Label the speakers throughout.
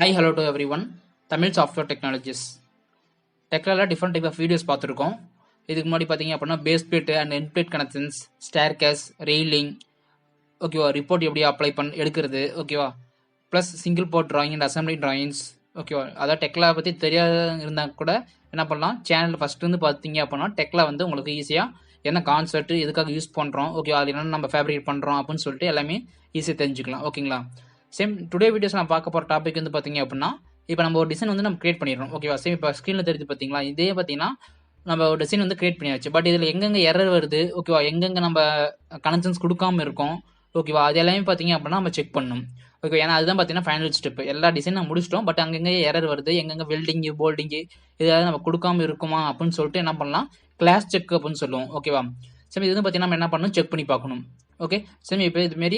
Speaker 1: Hi, hello to everyone. Tamil software technologies. Tekla different type of videos பார்த்துருக்கோம். இதுக்கு முன்னாடி பார்த்தீங்க அப்படின்னா base plate and end plate connections, staircase, railing, ஓகேவா, report எப்படி அப்ளை எடுக்கிறது, ஓகேவா, plus single part drawing and assembly drawings, ஓகேவா. அதாவது டெக்லா பற்றி தெரியாத இருந்தால் கூட என்ன பண்ணலாம், சேனல் ஃபர்ஸ்ட் வந்து பார்த்தீங்க அப்படின்னா டெக்லா வந்து உங்களுக்கு ஈஸியாக என்ன கான்செப்ட் எதுக்காக யூஸ் பண்ணுறோம், ஓகேவா, அது என்னென்ன நம்ம ஃபேப்ரிகேட் பண்ணுறோம் அப்படின்னு சொல்லிட்டு எல்லாமே ஈஸியாக தெரிஞ்சுக்கலாம், ஓகேங்களா. சேம் டுடே வீடியோஸ் நான் பார்க்க போகிற டாபிக் வந்து பார்த்தீங்க அப்படின்னா, இப்போ நம்ம ஒரு டிசைன் வந்து நம்ம கிரியேட் பண்ணிடுறோம், ஓகேவா. சேம் இப்போ ஸ்க்ரீனில் தெரிஞ்சு பார்த்தீங்களா, இதே பார்த்தீங்கன்னா நம்ம ஒரு டிசைன் வந்து கிரியேட் பண்ணியாச்சு. பட் இதில் எங்கெங்கே எரர் வருது, ஓகேவா, எங்கெங்கே நம்ம கனெக்ஷன்ஸ் கொடுக்காம இருக்கோம், ஓகேவா, அது எல்லாமே பார்த்தீங்க அப்படின்னா நம்ம செக் பண்ணணும், ஓகே. ஏன்னா அதுதான் பார்த்தீங்கன்னா ஃபைனல் ஸ்டெப். எல்லா டிசைன் நம்ம முடிச்சிட்டோம், பட் அங்கங்கே எரர் வருது, எங்கெங்கே வெல்டிங்கு போல்டிங்கு இதாவது நம்ம கொடுக்காம இருக்குமா அப்படின்னு சொல்லிட்டு என்ன பண்ணலாம், கிளாஸ் செக் அப்படின்னு சொல்லுவோம், ஓகேவா. சரி, இது வந்து பார்த்தீங்கன்னா நம்ம என்ன பண்ணணும், செக் பண்ணி பார்க்கணும், ஓகே. சரி, இப்போ இதுமாரி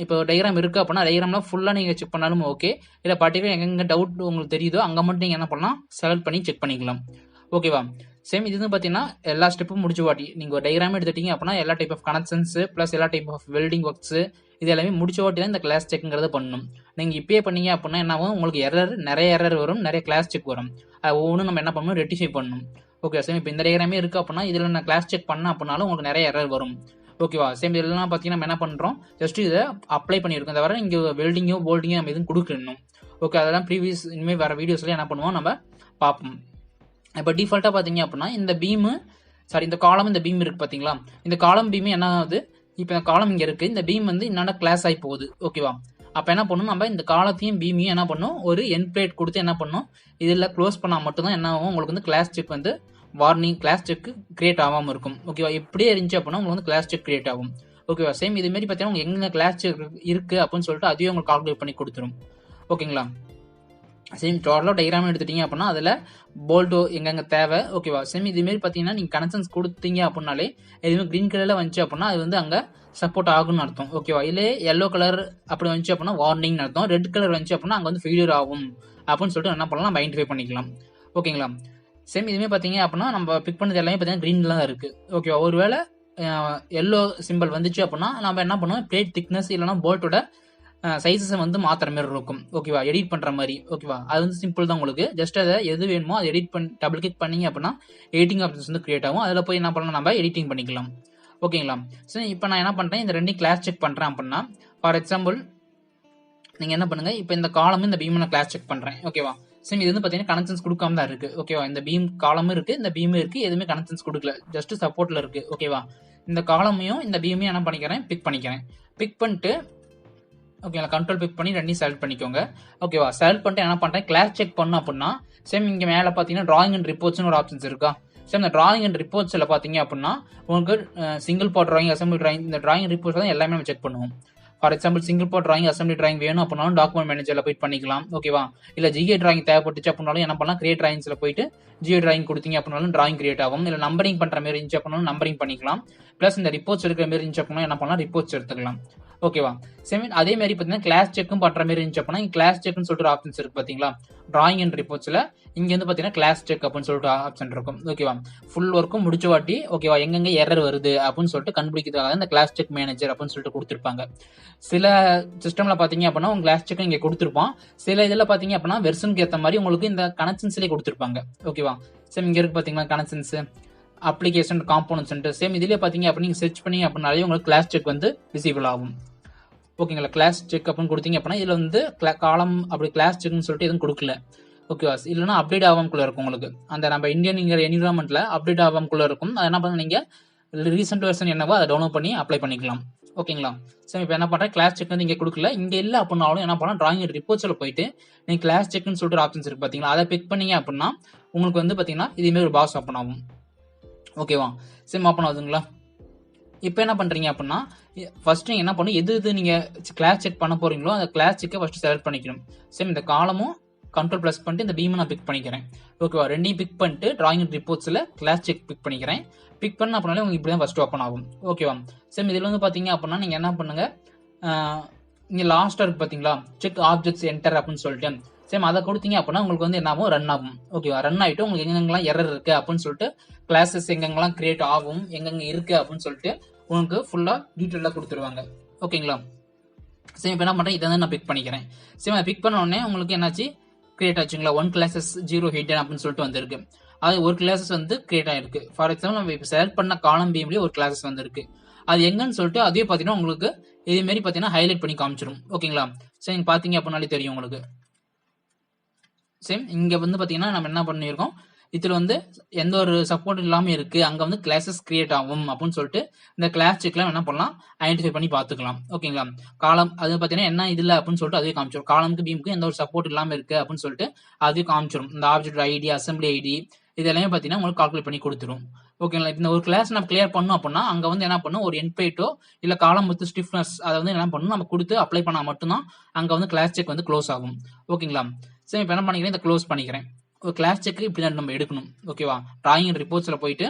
Speaker 1: இப்போ டயக்ராம் இருக்குது அப்படின்னா டயக்ராம்லாம் ஃபுல்லாக நீங்கள் செக் பண்ணாலும் ஓகே. இல்லை பர்டிகுலர் எங்கெங்கே டவுட் உங்களுக்கு தெரியுதோ அங்கே மட்டும் நீங்கள் என்ன பண்ணலாம், செலக்ட் பண்ணி செக் பண்ணிக்கலாம், ஓகேவா. சேம் இது வந்து பார்த்தீங்கன்னா எல்லா ஸ்டெப்பும் முடிச்சு வாட்டி நீங்கள் ஒரு டயக்ராம் எடுத்துட்டீங்க அப்படின்னா எல்லா டைப் ஆஃப் கனெக்ஷன்ஸ் ப்ளஸ் எல்லா டைப் ஆஃப் வெல்டிங் ஒர்க்ஸ் இது எல்லாமே முடிச்ச வாட்டி தான் இந்த கிளாஸ் செக்ங்கிறத பண்ணணும். நீங்கள் இப்பயே பண்ணீங்க அப்படின்னா என்ன ஆகும், உங்களுக்கு நிறைய எரர் வரும், நிறைய கிளாஸ் செக் வரும். அது ஒவ்வொன்றும் நம்ம என்ன பண்ணணும், ரெட்டிஃபை பண்ணணும், ஓகே. சேம் இப்போ இந்த டயக்ராமே இருக்குது அப்படின்னா இதில் நான் கிளாஸ் செக் பண்ணேன் அப்படின்னாலும் உங்களுக்கு நிறைய எரர் வரும், ஓகேவா. சேம் இதெல்லாம் பார்த்தீங்கன்னா நம்ம என்ன பண்ணுறோம், ஜஸ்ட் இதை அப்ளை பண்ணியிருக்கோம், தவிர இங்கே வெல்டிங்கோ போல்டிங்கோ நம்ம எதுவும் கொடுக்கணும், ஓகே. அதெல்லாம் ப்ரீவியஸ் இனிமேல் வர வீடியோஸ்ல என்ன பண்ணுவோம் நம்ம பார்ப்போம். இப்போ டிஃபால்ட்டாக பார்த்தீங்க அப்படின்னா இந்த பீமு இந்த காலம் இந்த பீம் இருக்குது பார்த்தீங்களா, இந்த காலம் பீமு என்ன ஆகுது, இப்போ இந்த காலம் இங்கே இருக்குது, இந்த பீம் வந்து என்னென்ன கிளாஸ் ஆகி போகுது, ஓகேவா. அப்போ என்ன பண்ணணும், நம்ம இந்த காலத்தையும் பீமையும் என்ன பண்ணணும், ஒரு என் பிளேட் கொடுத்து என்ன பண்ணணும், இதில் க்ளோஸ் பண்ணால் மட்டும்தான் என்ன ஆகும், உங்களுக்கு வந்து கிளாஸ் செக் வந்து வார்னிங் கிளாஸ் செக் கிரியேட் ஆகாமல் இருக்கும், ஓகேவா. இப்படியே இருந்துச்சு அப்படின்னா உங்களுக்கு வந்து கிளாஸ் செக் கிரியேட் ஆகும், ஓகேவா. சேம் இதுமாரி பார்த்தீங்கன்னா உங்களுக்கு எங்கே கிளாஸ் செக் இருக்குது அப்படின்னு சொல்லிட்டு அதையும் உங்களுக்கு கால்குலேட் பண்ணி கொடுத்துரும், ஓகேங்களா. சேம் டோட்டலாக டயக்ராம் எடுத்துட்டீங்க அப்படின்னா அதில் போல்ட்டோ எங்கெங்கே தேவை, ஓகேவா. சேம் இதுமாரி பார்த்தீங்கன்னா நீங்கள் கனெக்ஷன்ஸ் கொடுத்தீங்க அப்படின்னாலே எதுவுமே க்ரீன் கலரில் வந்துச்சு அப்படின்னா அது வந்து அங்கே சப்போர்ட் ஆகும்னு அர்த்தம், ஓகேவா. இல்லை எல்லோ கலர் அப்படி வந்துச்சு அப்படின்னா வார்னிங்னு அர்த்தம், ரெட் கலர் வந்துச்சு அப்படின்னா அங்கே வந்து ஃபெயிலியர் ஆகும் அப்படின்னு சொல்லிட்டு என்ன பண்ணலாம், நம்ம ஐடென்டிஃபை பண்ணிக்கலாம், ஓகேங்களா. சேம் இதுவுமே பார்த்தீங்க அப்படின்னா நம்ம பிக் பண்ணது எல்லாமே பார்த்தீங்கன்னா க்ரீனில் தான் இருக்குது, ஓகேவா. ஒருவேளை எல்லோ சிம்பிள் வந்துச்சு அப்படின்னா நம்ம என்ன பண்ணுவோம், பிளேட் திக்னஸ் இல்லைனா போல்ட்டோட சைஸஸை வந்து மாற்றுற மாதிரி இருக்கும், ஓகேவா, எடிட் பண்ணுற மாதிரி, ஓகேவா. அது வந்து சிம்பிள் தான், உங்களுக்கு ஜஸ்ட் அதை எது வேணுமோ அதை எடிட் பண்ணி டபுள் கிளிக் பண்ணிங்க அப்படின்னா எடிட்டிங் ஆப்ஷன்ஸ் வந்து கிரியேட் ஆகும், அதில் போய் என்ன பண்ணலாம், நம்ம எடிட்டிங் பண்ணிக்கலாம், ஓகேங்களா. சரி, இப்போ நான் என்ன பண்ணுறேன், இந்த ரெண்டையும் கிளாஸ் செக் பண்ணுறேன் அப்படின்னா ஃபார் எக்ஸாம்பிள் நீங்கள் என்ன பண்ணுங்கள், இப்போ இந்த காலம் இந்த பீமை நான் கிளாஸ் செக் பண்ணுறேன், ஓகேவா. சரி, இது வந்து பார்த்தீங்கன்னா கனெக்ஷன்ஸ் கொடுக்காம தான் இருக்குது, ஓகேவா. இந்த பீம் காலமும் இருக்குது, இந்த பீமும் இருக்குது, எதுவுமே கனெக்ஷன்ஸ் கொடுக்கல, ஜஸ்ட் சப்போர்ட்டில் இருக்குது, ஓகேவா. இந்த காலமையும் இந்த பீமையும் என்ன பண்ணிக்கிறேன், பிக் பண்ணிட்டு ஓகேங்களா, கண்ட்ரோல் பிக் பண்ணி ரெண்டையும் செலக்ட் பண்ணிக்கோங்க, ஓகேவா. செலக்ட் பண்ணிட்டு என்ன பண்ணுறேன், கிளாஸ் செக் பண்ணோம் அப்படின்னா சேம் இங்கே மேலே பார்த்தீங்கன்னா டிராயிங் அண்ட் ரிப்போர்ட்ஸ்னு ஒரு ஆப்ஷன்ஸ் இருக்கா. சேம் இந்த டிராயிங் அண்ட் ரிப்போர்ட்ஸில் பார்த்தீங்க அப்படின்னா உங்களுக்கு single part drawing, assembly drawing, இந்த டிராயிங் ரிப்போர்ட்ஸ் தான் எல்லாமே நம்ம செக் பண்ணுவோம். For example single part drawing assembly drawing வேணும் அப்படின்னாலும் டாக்குமெண்ட் மேனேஜரில் போயிட்டு பண்ணிக்கலாம், ஓகேவா. இல்லை ஜிஏ டிராயிங் தேவைப்பட்டுச்சு அப்படின்னாலும் என்ன பண்ணலாம், கிரியேட் டிராயிங்ஸில் போயிட்டு ஜிஏ டிராயிங் கொடுத்தீங்க அப்படின்னாலும் டிராயிங் கிரியேட் ஆகும். இல்லை நம்பரிங் பண்ணுற மாதிரி இருந்துச்சு அப்படின்னாலும் நம்பரிங் பண்ணிக்கலாம். ப்ளஸ் இந்த ரிப்போர்ட்ஸ் எடுக்கிற மாதிரி இருந்துச்சு அப்படின்னா என்ன பண்ணலாம், ரிப்போர்ட்ஸ் எடுத்துக்கலாம், ஓகேவா. சேம் அதே மாதிரி பார்த்தீங்கன்னா கிளாஸ் செக்கும் பண்ணுற மாதிரி இருந்துச்சு அப்படின்னா கிளாஸ் செக்னு சொல்லிட்டு ஒரு ஆப்ஷன்ஸ் இருக்கு பார்த்தீங்களா, டிராயிங் அண்ட் ரிப்போர்ட்ஸில் இங்கே வந்து பார்த்தீங்கன்னா கிளாஸ் செக் அப்படின்னு சொல்லிட்டு ஆப்ஷன் இருக்கும், ஓகேவா. ஃபுல் ஒர்க்கும் முடிச்ச வாட்டி, ஓகேவா, எங்கெங்கே எரர் வருது அப்படின்னு சொல்லிட்டு கண்டுபிடிக்கிறதுக்காக இந்த கிளாஸ் செக் மேனேஜர் அப்படின்னு சொல்லிட்டு கொடுத்துருப்பாங்க. சில சிஸ்டமில் பார்த்தீங்க அப்படின்னா உங்க கிளாஸ் செக் இங்கே கொடுத்துருப்பான், சில இதில் பார்த்தீங்க அப்படின்னா வெர்ஷனுக்கு ஏற்ற மாதிரி உங்களுக்கு இந்த கனெக்ஷன்ஸ்லேயே கொடுத்துருப்பாங்க, ஓகேவா. சேம் இங்கே இருக்கு பார்த்தீங்களா கனெக்ஷன்ஸ், அப்ளிகேஷன், காம்போனன்ட்ஸ், சேம் இதுலேயே பார்த்தீங்க அப்படின்னு நீங்கள் சர்ச் பண்ணி அப்படின்னாலே உங்களுக்கு கிளாஸ் செக் வந்து விசிபிள் ஆகும், ஓகேங்களா. கிளாஸ் செக் அப்படின்னு கொடுத்தீங்க அப்படின்னா இதில் வந்து காலம் அப்படி கிளாஸ் செக்னு சொல்லிட்டு எதுவும் கொடுக்கல, ஓகேவா. இல்லைனா அப்டேட் ஆகாமக்குள்ள இருக்கும் உங்களுக்கு, அந்த நம்ம இந்தியன்ங்கிற என்விரான்மெண்ட்ல அப்டேட் ஆகாமக்குள்ள இருக்கும். அது என்ன பண்ண நீங்கள் ரீசெண்ட் வெர்ஷன் என்னவோ அதை டவுன்லோட் பண்ணி அப்ளை பண்ணிக்கலாம், ஓகேங்களா. சரி, இப்போ என்ன பண்ணுறேன், கிளாஸ் செக் வந்து இங்கே கொடுக்கல, இங்கே இல்லை அப்படின்னாலும் என்ன பண்ணலாம், டிராயிங் ரிப்போர்ட்ஸில் போயிட்டு நீங்கள் கிளாஸ் செக்னு சொல்லிட்டு ஒரு ஆப்ஷன்ஸ் இருக்கு பார்த்தீங்களா, அதை பிக் பண்ணீங்க அப்படின்னா உங்களுக்கு வந்து பார்த்தீங்கன்னா இதேமாரி ஒரு பாக்ஸ் ஓப்பன் ஆகும், ஓகேவா. சரி, ஓப்பன் ஆகுதுங்களா. இப்போ என்ன பண்ணுறீங்க அப்படின்னா ஃபர்ஸ்ட் நீங்கள் என்ன பண்ணணும், எது நீங்கள் கிளாஸ் செக் பண்ண போறீங்களோ அந்த கிளாஸ் செக்கை ஃபர்ஸ்ட் செலக்ட் பண்ணிக்கணும். சேம் இந்த காலமும் கண்ட்ரோல் ப்ளஸ் பண்ணிட்டு இந்த பீமை நான் பிக் பண்ணிக்கிறேன், ஓகேவா. ரெண்டையும் பிக் பண்ணிட்டு டிராயிங் ரிப்போர்ட்ஸில் கிளாஸ் செக் பிக் பண்ணிக்கிறேன். பிக் பண்ண அப்படின்னாலே உங்களுக்கு இப்படி தான் ஃபர்ஸ்ட் ஓப்பன் ஆகும், ஓகேவா. சேம் இதில் வந்து பார்த்தீங்க அப்படின்னா நீங்கள் என்ன பண்ணுங்க, இங்கே லாஸ்ட்டாக இருக்கு பார்த்தீங்களா, செக் ஆப்ஜெக்ட்ஸ் என்டர் அப்படின்னு சொல்லிட்டு சேம் அதை கொடுத்தீங்க அப்படின்னா உங்களுக்கு வந்து என்ன ஆகும், ரன் ஆகும், ஓகேவா. ரன் ஆகிட்டு உங்களுக்கு எங்கெங்கெல்லாம் எரர் இருக்கு அப்படின்னு சொல்லிட்டு கிளாஸஸ் எங்கெங்கெல்லாம் கிரியேட் ஆகும், எங்கெங்க இருக்கு அப்படின்னு சொல்லிட்டு உங்களுக்கு ஃபுல்லாக டீட்டெயிலாக கொடுத்துருவாங்க, ஓகேங்களா. சரி இப்போ என்ன பண்ணுறேன், இதை வந்து நான் பிக் பண்ணிக்கிறேன். சரி அதை பிக் பண்ண உடனே உங்களுக்கு என்னாச்சு, கிரியேட் ஆச்சுங்களா, 1 classes 0 hidden அப்படின்னு சொல்லிட்டு வந்திருக்கு. அது ஒரு கிளாஸஸ் வந்து கிரியேட் ஆயிருக்கு. ஃபார் எக்ஸாம்பிள் நம்ம இப்போ செலக்ட் பண்ண காலம் பீம்லேயே ஒரு கிளாஸஸ் வந்துருக்கு. அது எங்கன்னு சொல்லிட்டு அதே பார்த்தீங்கன்னா உங்களுக்கு இதேமாரி பார்த்தீங்கன்னா ஹைலைட் பண்ணி காமிச்சிடும். ஓகேங்களா. சரி நீங்கள் பார்த்தீங்க அப்படின்னாலே தெரியும் உங்களுக்கு. சேம் இங்கே வந்து பார்த்தீங்கன்னா நம்ம என்ன பண்ணியிருக்கோம், இதில் வந்து எந்த ஒரு சப்போர்ட் இல்லாமல் இருக்குது, அங்கே வந்து கிளாஸஸ் கிரியேட் ஆகும் அப்படின்னு சொல்லிட்டு இந்த கிளாஸ் செக்லாம் என்ன பண்ணலாம், ஐடென்டிஃபை பண்ணி பார்த்துக்கலாம். ஓகேங்களா. காலம் அது பார்த்தீங்கன்னா என்ன இதில் அப்படின்னு சொல்லிட்டு அதுவே காமிச்சிடும். காலமுக்கு பீமுக்கு எந்த ஒரு சப்போர்ட் இல்லாமல் இருக்குது அப்படின்னு சொல்லிட்டு அதுவே காமிச்சிடும். இந்த ஆப்ஜெக்ட் ஐடி, அசம்பிளி ஐடி இதெல்லாமே பார்த்தீங்கன்னா உங்களுக்கு கால்குலேட் பண்ணி கொடுத்துரும். ஓகேங்களா. இந்த ஒரு கிளாஸ் நம்ம கிளியர் பண்ணோம் அப்படின்னா அங்கே வந்து என்ன பண்ணும், ஒரு என்ட்பேட்டோ இல்லை காலம் வித் ஸ்டிஃப்னஸ் அதை வந்து என்ன பண்ணணும், நம்ம கொடுத்து அப்ளை பண்ணால் மட்டும்தான் அங்கே வந்து கிளாஸ் செக் வந்து க்ளோஸ் ஆகும். ஓகேங்களா. சரி இப்போ என்ன பண்ணிக்கிறேன், இதை க்ளோஸ் பண்ணிக்கிறேன். ஒரு கிளாஸ் செக் இப்படி தான் நம்ம எடுக்கணும். ஓகேவா. டிராயிங் ரிப்போர்ட்ஸில் போயிட்டு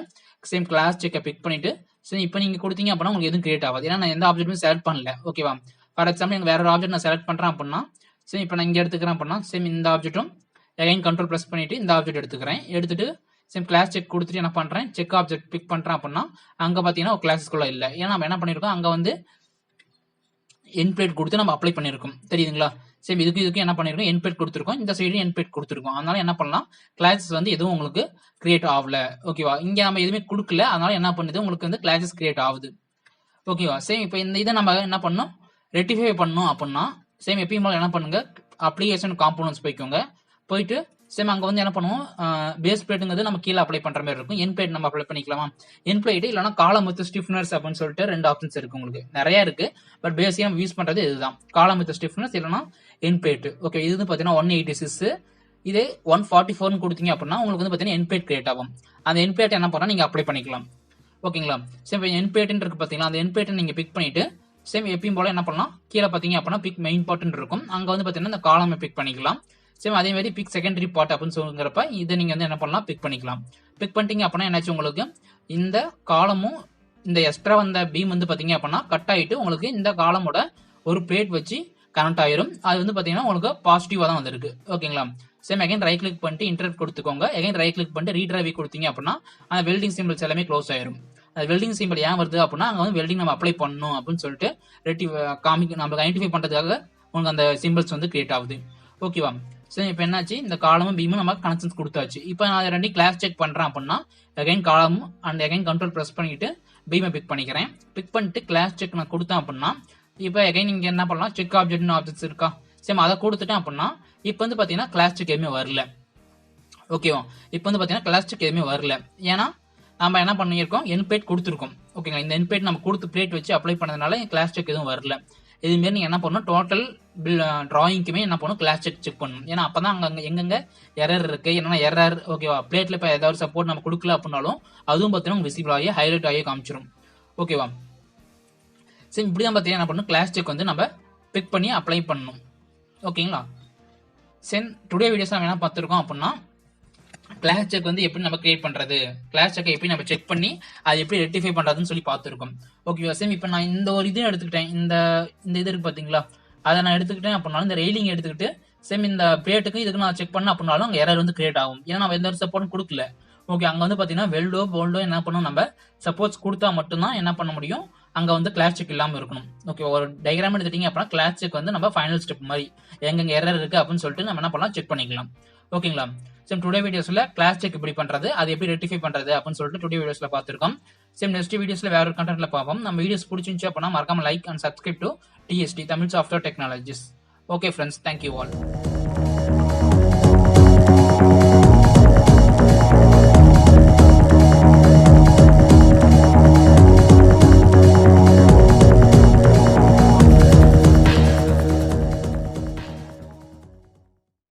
Speaker 1: சேம் கிளாஸ் செக்கை பிக் பண்ணிட்டு சரி இப்போ நீங்கள் கொடுத்தீங்க அப்படின்னா உங்களுக்கு எதுவும் கிரியேட் ஆகாது. ஏன்னா நான் எந்த ஆப்ஜெக்ட்டுமே செலக்ட் பண்ணல. ஓகேவா. ஃபார் எக்ஸாம்பிள் எனக்கு வேற ஒரு ஆப்ஜெக்ட் நான் செலக்ட் பண்ணுறேன் அப்படின்னா சரி இப்போ நான் இங்கே எடுத்துக்கிறேன் அப்படின்னா சேம் இந்த ஆப்ஜெக்ட்டும் எகைன் கண்ட்ரோல் ப்ரெஸ் பண்ணிட்டு இந்த ஆப்ஜெக்ட் எடுத்துக்கிறேன். எடுத்துட்டு சேம் கிளாஸ் செக் கொடுத்துட்டு என்ன பண்ணுறேன், செக் ஆப்ஜெக்ட் பிக் பண்ணுறேன் அப்படின்னா அங்கே பார்த்தீங்கன்னா ஒரு கிளாஸஸ்குள்ள இல்லை. ஏன்னா நம்ம என்ன பண்ணியிருக்கோம், அங்கே வந்து என்பிளேட் கொடுத்து நம்ம அப்ளை பண்ணியிருக்கோம். தெரியுதுங்களா. சரி இதுக்கு என்ன பண்ணிருக்கோம், என்பிளேட் கொடுத்துருக்கோம், இந்த சைடு என்பிளேட் கொடுத்துருக்கோம். அதனால என்ன பண்ணலாம், கிளாஸஸ் வந்து எதுவும் உங்களுக்கு கிரியேட் ஆகல. ஓகேவா. இங்க நம்ம எதுவுமே கொடுக்கல, அதனால என்ன பண்ணுது, உங்களுக்கு வந்து கிளாஸஸ் கிரியேட் ஆகுது. ஓகேவா. சேம் இப்போ இந்த இதை நம்ம என்ன பண்ணணும், ரெக்டிஃபை பண்ணணும் அப்படின்னா சேம் எப்பயும் போல என்ன பண்ணுங்க, அப்ளிகேஷன் காம்போனன்ட்ஸ் போய்க்கோங்க. போயிட்டு சேம் அங்கே வந்து என்ன பண்ணுவோம், பேஸ் பிளேட்டுங்கிறது நம்ம கீழே அப்ளை பண்ணுற மாதிரி இருக்கும். என் பிளேட் நம்ம அப்ளை பண்ணிக்கலாமா, என் பிளேட் இல்லைனா காலம் வித் ஸ்டிஃப்னர்ஸ் அப்படின்னு சொல்லிட்டு 2 ஆப்ஷன்ஸ் இருக்கு. உங்களுக்கு நிறைய இருக்கு, பட் பேசிக்காக நம்ம யூஸ் பண்ணுறது இதுதான், காலம் வித் ஸ்டிஃப்னர்ஸ் இல்லைனா என் பிளேட். ஓகே. இது வந்து பார்த்தீங்கன்னா 186, இதே 144 கொடுத்தீங்க அப்படின்னா உங்களுக்கு வந்து பார்த்தீங்கன்னா என் பிளேட் கிரியேட் ஆகும். அந்த என் பிளேட் என்ன பண்ணால் நீங்கள் அப்ளை பண்ணிக்கலாம். ஓகேங்களா. சேம் இப்போ என் பிளேட்னு இருக்கு பார்த்தீங்களா, அந்த என் பிளேட்டை நீங்கள் பிக் பண்ணிட்டு சேம் எப்பயும் போல என்ன பண்ணலாம், கீழே பார்த்தீங்க அப்படின்னா பிக் மெயின் பார்ட்னு இருக்கும், அங்கே வந்து பார்த்தீங்கன்னா இந்த காலமை பிக் பண்ணிக்கலாம். சேம் அதே மாதிரி பிக் செகண்டரி பார்ட் அப்படின்னு சொல்லுங்கிறப்ப இதை நீங்க வந்து என்ன பண்ணலாம், பிக் பண்ணிக்கலாம். பிக் பண்ணிட்டீங்க அப்படின்னா என்னாச்சு, உங்களுக்கு இந்த காலமும் இந்த எக்ஸ்ட்ரா வந்த பீம் வந்து பாத்தீங்க அப்படின்னா கட் ஆயிட்டு உங்களுக்கு இந்த காலமோட ஒரு பிளேட் வச்சு கனெக்ட் ஆயிரும். அது வந்து பாத்தீங்கன்னா உங்களுக்கு பாசிட்டிவா தான் வந்திருக்கு. ஓகேங்களா. சேம் அகைன் ரைட் கிளிக் பண்ணிட்டு இன்டர்நெட் கொடுத்துக்கோங்க. அகைன் ரைட் கிளிக் பண்ணிட்டு ரீட்ரைவ் கொடுத்தீங்க அப்படின்னா அந்த வெல்டிங் சிம்பிள்ஸ் எல்லாமே க்ளோஸ் ஆயிரும். அது வெல்டிங் சிம்பிள் ஏன் வருது அப்படின்னா அங்க வந்து வெல்டிங் நம்ம அப்ளை பண்ணணும் அப்படின்னு சொல்லிட்டு நம்மளுக்கு ஐடென்டிஃபை பண்றதுக்காக உங்களுக்கு அந்த சிம்பிள்ஸ் வந்து கிரியேட் ஆகுது. ஓகேவா. சரி இப்போ என்னாச்சு, இந்த காலமும் பீமும் நம்ம கனெக்ஷன்ஸ் கொடுத்தாச்சு. இப்போ நான் ரெண்டையும் கிளாஸ் செக் பண்றேன் அப்படின்னா அகைன் காலமும் அண்ட் அகைன் கண்ட்ரோல் ப்ரெஸ் பண்ணிட்டு பீமை பிக் பண்ணிக்கிறேன். பிக் பண்ணிட்டு கிளாஸ் செக் நான் கொடுத்தேன் அப்படின்னா இப்போ அகைன் நீங்க என்ன பண்ணலாம், செக் ஆப்ஜெக்ட்னு ஆப்ஜெக்ட்ஸ் இருக்கா, சரி அதை கொடுத்துட்டேன் அப்படின்னா இப்போ வந்து பாத்தீங்கன்னா கிளாஸ் செக் எதுவுமே வரல. ஓகேவா. இப்போ வந்து பாத்தீங்கன்னா கிளாஸ் செக் எதுவுமே வரல, ஏன்னா நம்ம என்ன பண்ணியிருக்கோம், என் பிளேட் கொடுத்துருக்கோம். ஓகேங்களா. இந்த என் பிளேட் நம்ம கொடுத்து பிளேட் வச்சு அப்ளை பண்ணதுனால கிளாஸ் செக் எதுவும் வரல. இதுமாரி நீங்க என்ன பண்ணணும், டோட்டல் டிராயிங்க்குமே என்ன பண்ணணும், கிளாஸ் செக் பண்ணணும். ஏன்னா அப்பதான் அங்க எங்கெங்க எரர் இருக்கு, என்னன்னா எரர். ஓகேவா. பிளேட்ல இப்போ ஏதாவது சப்போர்ட் நம்ம கொடுக்கல அப்படின்னாலும் அதுவும் பார்த்தீங்கன்னா விசிபிள் ஆகி ஹைலைட் ஆகி காமிச்சிடும். ஓகேவா. சரி இப்படிதான் பார்த்தீங்கன்னா என்ன பண்ணணும், கிளாஸ் செக் வந்து நம்ம பிக் பண்ணி அப்ளை பண்ணணும். ஓகேங்களா. சரி டுடே வீடியோஸ் நம்ம என்ன பார்த்துருக்கோம் அப்படின்னா கிளாஸ் செக் வந்து எப்படி நம்ம கிரியேட் பண்றது, கிளாஸ் செக்கை எப்படி நம்ம செக் பண்ணி அதை எப்படி ரெக்டிஃபை பண்றதுன்னு சொல்லி பார்த்துருக்கோம். ஓகேவா. சேம் இப்போ நான் இந்த ஒரு இதையும் எடுத்துக்கிட்டேன், இந்த இது இருக்கு பாத்தீங்களா, அதை நான் எடுத்துக்கிட்டேன் அப்படின்னாலும் இந்த ரெயிலிங் எடுத்துக்கிட்டு சேம் இந்த பிளேட்டுக்கு இதுக்கு நான் செக் பண்ண அப்படின்னாலும் அங்கே எரர் வந்து கிரியேட் ஆகும். ஏன்னா நம்ம எந்த ஒரு சப்போர்ட்டும் கொடுக்கல. ஓகே. அங்கே வந்து பாத்தீங்கன்னா வெல்டோ போல்டோ என்ன பண்ணணும், நம்ம சப்போர்ட்ஸ் கொடுத்தா மட்டும்தான் என்ன பண்ண முடியும், அங்க வந்து கிளாஸ் செக் இல்லாமல் இருக்கணும். ஓகே. ஒரு டயக்ராம் எடுத்துட்டீங்க அப்படின்னா கிளாஸ் செக் வந்து நம்ம ஃபைனல் ஸ்டெப் மாதிரி எங்க எரர் இருக்கு அப்படின்னு சொல்லிட்டு நம்ம என்ன பண்ணலாம், செக் பண்ணிக்கலாம். ஓகேங்களா. சேம் டுடே வீடியோஸ்ல கிளாஸ் செக் எப்படி பண்றது, அது எப்படி ரெக்டிஃபை பண்றது அப்படின்னு சொல்லிட்டு டுடே வீடியோஸ்ல பார்த்திருக்கோம். சேம் நெக்ஸ்ட் வீடியோஸ்ல வேற ஒரு கண்டென்ட்ல பார்ப்போம். நம்ம வீடியோஸ் பிடிச்சிருந்துச்சு அப்படின்னா மறக்காம like and subscribe to TST Tamil software technologies. Okay friends, thank you all.